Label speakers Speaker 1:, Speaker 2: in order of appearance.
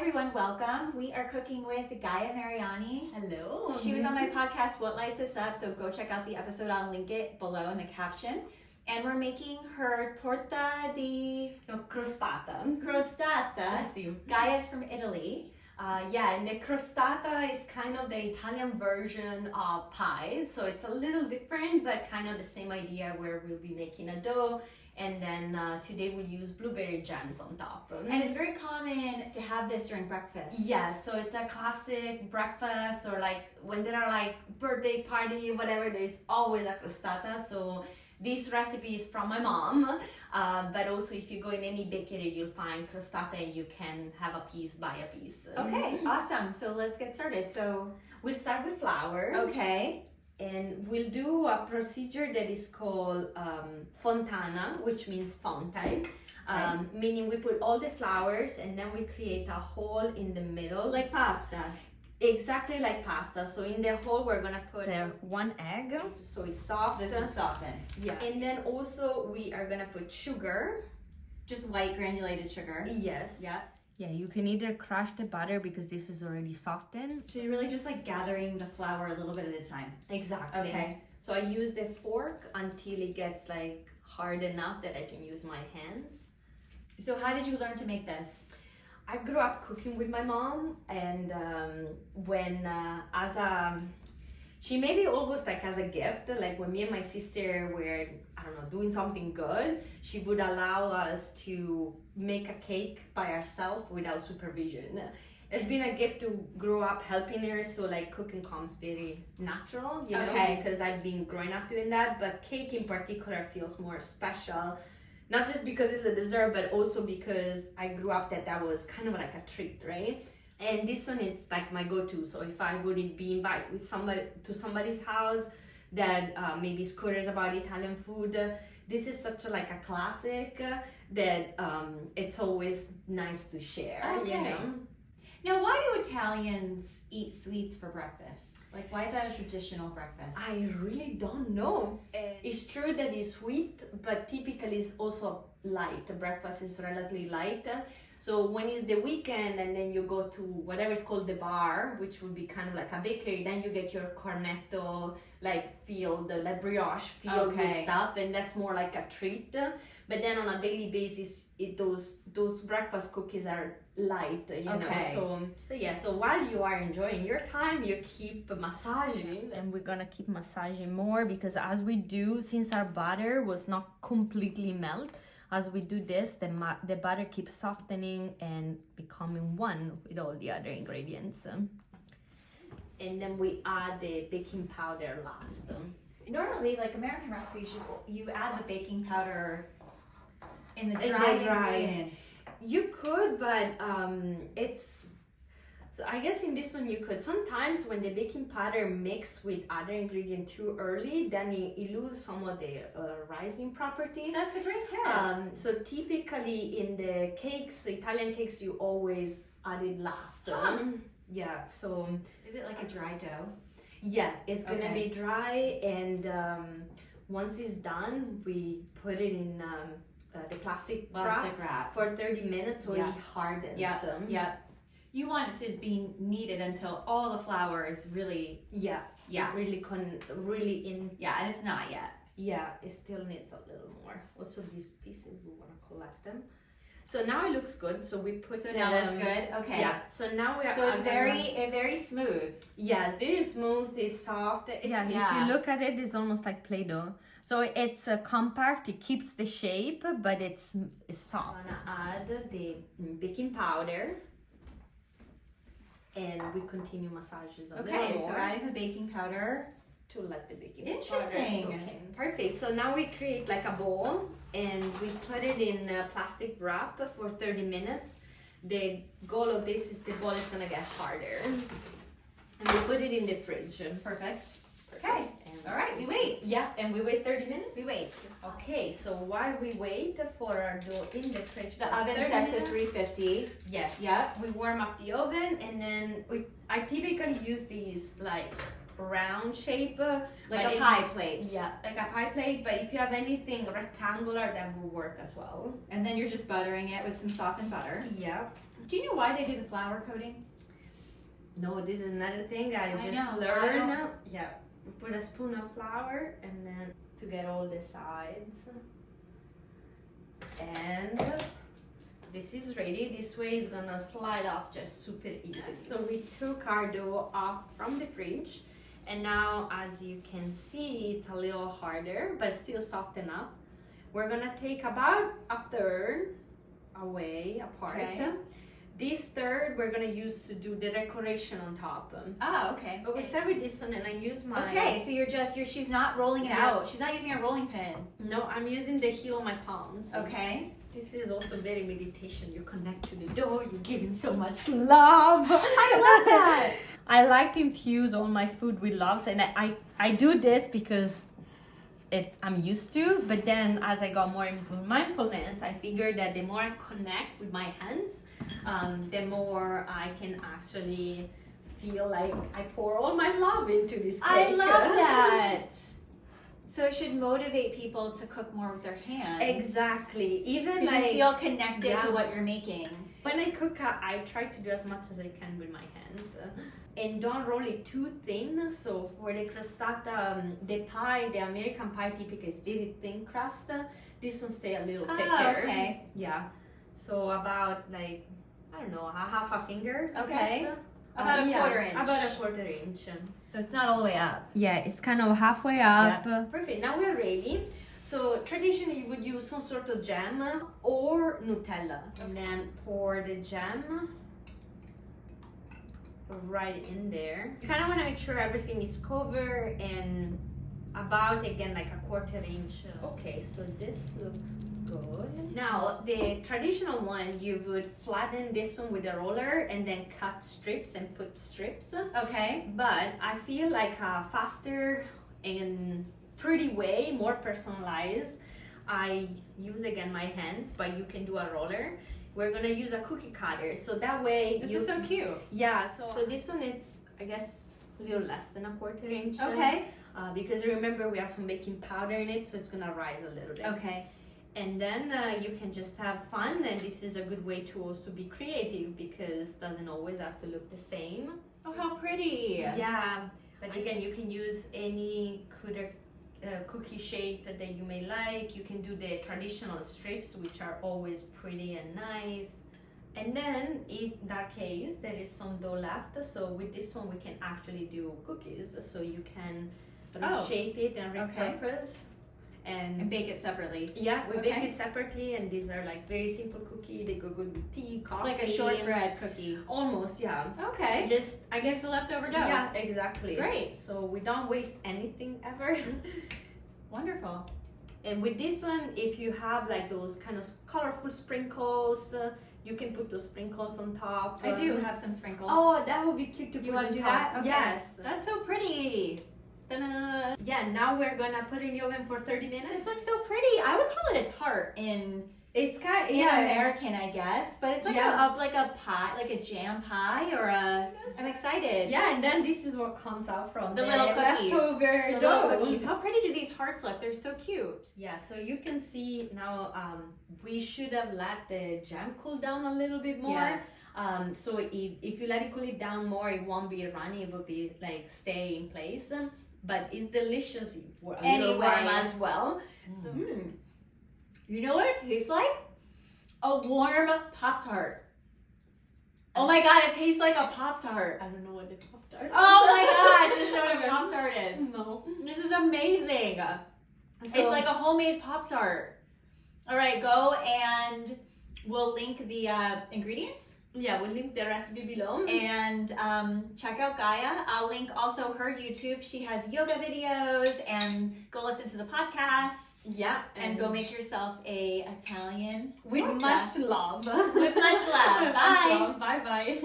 Speaker 1: everyone, welcome. We are cooking with Gaia Mariani.
Speaker 2: Hello.
Speaker 1: She was on my podcast, What Lights Us Up, so go check out the episode. I'll link it below in the caption. And we're making her Torta di
Speaker 2: Crostata.
Speaker 1: Crostata.
Speaker 2: Sì.
Speaker 1: Gaia's from Italy.
Speaker 2: And the crostata is kind of the Italian version of pies, so it's a little different, but kind of the same idea where we'll be making a dough, and then today we'll use blueberry jams on top.
Speaker 1: And it's very common to have this during breakfast.
Speaker 2: Yes, so it's a classic breakfast, or like when there are like birthday party, whatever, there's always a crostata. So this recipe is from my mom, but also if you go in any bakery, you'll find crostata and you can have a piece, buy a piece.
Speaker 1: Okay, awesome. So let's get started. So
Speaker 2: we'll start with flour.
Speaker 1: Okay.
Speaker 2: And we'll do a procedure that is called fontana, which means fountain. Meaning we put all the flours and then we create a hole in the middle.
Speaker 1: Like pasta.
Speaker 2: Exactly like pasta. So in the hole we're gonna put one egg, so it's soft.
Speaker 1: This is softened.
Speaker 2: Yeah. And then also we are gonna put sugar.
Speaker 1: Just white granulated sugar.
Speaker 2: Yes.
Speaker 1: Yeah.
Speaker 2: Yeah, you can either crush the butter because this is already softened.
Speaker 1: So you're really just like gathering the flour a little bit at a time.
Speaker 2: Exactly.
Speaker 1: Okay.
Speaker 2: So I use the fork until it gets like hard enough that I can use my hands.
Speaker 1: So how did you learn to make this?
Speaker 2: I grew up cooking with my mom, and she made it almost like as a gift. Like when me and my sister were, I don't know, doing something good, she would allow us to make a cake by ourselves without supervision. It's been a gift to grow up helping her, so like cooking comes very natural, you know, because I've been growing up doing that. But cake in particular feels more special. Not just because it's a dessert, but also because I grew up that was kind of like a treat, right? And this one, it's like my go-to. So if I would be invited with somebody's house that maybe is curious about Italian food, this is such like a classic that it's always nice to share, you know?
Speaker 1: Now, why do Italians eat sweets for breakfast? Like, why is that a traditional breakfast?
Speaker 2: I really don't know. It's true that it's sweet, but typically it's also light. The breakfast is relatively light. So when it's the weekend and then you go to whatever is called the bar, which would be kind of like a bakery, then you get your cornetto like filled, like brioche filled with stuff, and that's more like a treat. But then on a daily basis, those breakfast cookies are light, you know. So while you are enjoying your time, you keep massaging, and we're gonna keep massaging more because as we do, since our butter was not completely melt, as we do this, the butter keeps softening and becoming one with all the other ingredients. And then we add the baking powder last.
Speaker 1: Normally, like American recipes, you add the baking powder in the dry ingredients.
Speaker 2: You could, but so I guess in this one you could. Sometimes when the baking powder mix with other ingredient too early, then it loses some of the rising property.
Speaker 1: That's a great tip.
Speaker 2: So typically in the cakes, Italian cakes, you always add it last. Yeah. So
Speaker 1: is it like a dry dough?
Speaker 2: Yeah, it's gonna be dry, and once it's done, we put it in the plastic wrap for 30 minutes so it hardens.
Speaker 1: Yeah. You want it to be kneaded until all the flour is really really in. Yeah, and it's not yet.
Speaker 2: Yeah, it still needs a little more. Also, these pieces we want to collect them. So now it looks good. So we put.
Speaker 1: So now it's good. Okay.
Speaker 2: Yeah. So now we are.
Speaker 1: So it's very smooth.
Speaker 2: Yeah, it's very smooth. It's soft. If you look at it, it's almost like Play-Doh. So it's compact. It keeps the shape, but it's soft. I'm gonna add the baking powder, and we continue massages a little more.
Speaker 1: Okay, so adding the baking powder
Speaker 2: to let the baking
Speaker 1: powder
Speaker 2: soak in. Perfect. So now we create like a bowl and we put it in a plastic wrap for 30 minutes. The goal of this is the bowl is gonna get harder. And we put it in the fridge.
Speaker 1: Perfect. Okay. All right, we wait.
Speaker 2: Yeah, and we wait 30 minutes?
Speaker 1: We wait.
Speaker 2: Okay, so while we wait for our dough in the fridge,
Speaker 1: the oven set to 350.
Speaker 2: Yes.
Speaker 1: Yeah.
Speaker 2: We warm up the oven, and then I typically use these like round shape,
Speaker 1: like a pie plate.
Speaker 2: Yeah, like a pie plate. But if you have anything rectangular, that will work as well.
Speaker 1: And then you're just buttering it with some softened butter.
Speaker 2: Yeah.
Speaker 1: Do you know why they do the flour coating?
Speaker 2: No, this is another thing I just
Speaker 1: know.
Speaker 2: learned. Yeah, we put a spoon of flour and then to get all the sides. And this is ready. This way is gonna slide off just super easy. So we took our dough off from the fridge, and now as you can see, it's a little harder, but still soft enough. We're gonna take about a third away, apart.
Speaker 1: Okay.
Speaker 2: This third we're gonna use to do the decoration on top.
Speaker 1: Oh, okay.
Speaker 2: But we start with this one, and I use my.
Speaker 1: Okay, so she's not rolling it
Speaker 2: Yeah.
Speaker 1: out. She's not using a rolling pin.
Speaker 2: No, I'm using the heel of my palms.
Speaker 1: Okay.
Speaker 2: This is also very meditation. You connect to the dough. You're giving so much love.
Speaker 1: I love that.
Speaker 2: I like to infuse all my food with love, and I do this because I'm used to. But then as I got more into mindfulness, I figured that the more I connect with my hands, the more I can actually feel like I pour all my love into this cake.
Speaker 1: I love that. So it should motivate people to cook more with their hands.
Speaker 2: Exactly. Even
Speaker 1: Because you feel connected
Speaker 2: Yeah.
Speaker 1: to what you're making.
Speaker 2: when I cook, I try to do as much as I can with my hands. And don't roll it too thin. So for the crostata, the pie, the American pie typically is very thin crust. This one stay a little thicker.
Speaker 1: Okay.
Speaker 2: Yeah. So about like, I don't know, a half a finger. I
Speaker 1: Okay.
Speaker 2: guess.
Speaker 1: About a
Speaker 2: Yeah,
Speaker 1: quarter inch.
Speaker 2: About a quarter inch.
Speaker 1: So it's not all the way up.
Speaker 2: Yeah, it's kind of halfway up. Perfect. Now we're ready. So traditionally you would use some sort of jam or Nutella. And then pour the jam right in there. You kind of want to make sure everything is covered and about again like a quarter inch. Okay, so this looks good. Now the traditional one, you would flatten this one with a roller and then cut strips and put strips.
Speaker 1: Okay.
Speaker 2: But I feel like a faster and pretty way, more personalized, I use again my hands, but you can do a roller. We're gonna use a cookie cutter, so that way
Speaker 1: This is so cute.
Speaker 2: Yeah, so this one it's I guess a little less than a quarter inch.
Speaker 1: Okay.
Speaker 2: Because remember we have some baking powder in it, so it's gonna rise a little bit.
Speaker 1: Okay.
Speaker 2: And then you can just have fun, and this is a good way to also be creative because it doesn't always have to look the same.
Speaker 1: Oh, how pretty.
Speaker 2: Yeah, but again, you can use any cookie shape that you may like. You can do the traditional strips, which are always pretty and nice. And then in that case, there is some dough left. So with this one, we can actually do cookies. So you can reshape it and repurpose.
Speaker 1: And bake it separately.
Speaker 2: Yeah, we bake it separately, and these are like very simple cookie. They go good with tea, coffee.
Speaker 1: Like a shortbread cookie.
Speaker 2: Almost, yeah.
Speaker 1: Okay.
Speaker 2: Just, I guess,
Speaker 1: the leftover dough.
Speaker 2: yeah, exactly.
Speaker 1: Great.
Speaker 2: So we don't waste anything ever.
Speaker 1: Wonderful.
Speaker 2: And with this one, if you have like those kind of colorful sprinkles, you can put those sprinkles on top.
Speaker 1: I do have some sprinkles.
Speaker 2: Oh, that would be cute to put
Speaker 1: You want
Speaker 2: on
Speaker 1: to do
Speaker 2: top.
Speaker 1: that? Okay.
Speaker 2: Yes.
Speaker 1: That's so pretty.
Speaker 2: Ta-da. Yeah, now we're gonna put it in the oven for 30 minutes.
Speaker 1: This looks so pretty. I would call it a tart in
Speaker 2: It's kind of,
Speaker 1: American, I guess, but it's like
Speaker 2: Yeah.
Speaker 1: like a pie, like a jam pie or a. I'm excited.
Speaker 2: Yeah, and then this is what comes out from
Speaker 1: The little cookies.
Speaker 2: leftover
Speaker 1: The
Speaker 2: dough.
Speaker 1: little cookies. How pretty do these hearts look? They're so cute.
Speaker 2: Yeah, so you can see now we should have let the jam cool down a little bit more.
Speaker 1: Yes.
Speaker 2: So if you let it cool it down more, it won't be runny, it will be like stay in place. But it's delicious for a little warm as well. So,
Speaker 1: You know what it tastes like? A warm Pop-Tart. Oh my god, it tastes like a Pop-Tart.
Speaker 2: I don't know what the Pop-Tart is.
Speaker 1: Oh my god, I just know what a Pop-Tart is.
Speaker 2: No.
Speaker 1: This is amazing. It's like a homemade Pop-Tart. All right, go and we'll link the ingredients.
Speaker 2: Yeah, we'll link the recipe below.
Speaker 1: And check out Gaia. I'll link also her YouTube. She has yoga videos, and go listen to the podcast.
Speaker 2: Yeah.
Speaker 1: And go make yourself a Italian
Speaker 2: with
Speaker 1: torta.
Speaker 2: much love.
Speaker 1: With much love. Bye.
Speaker 2: Bye bye.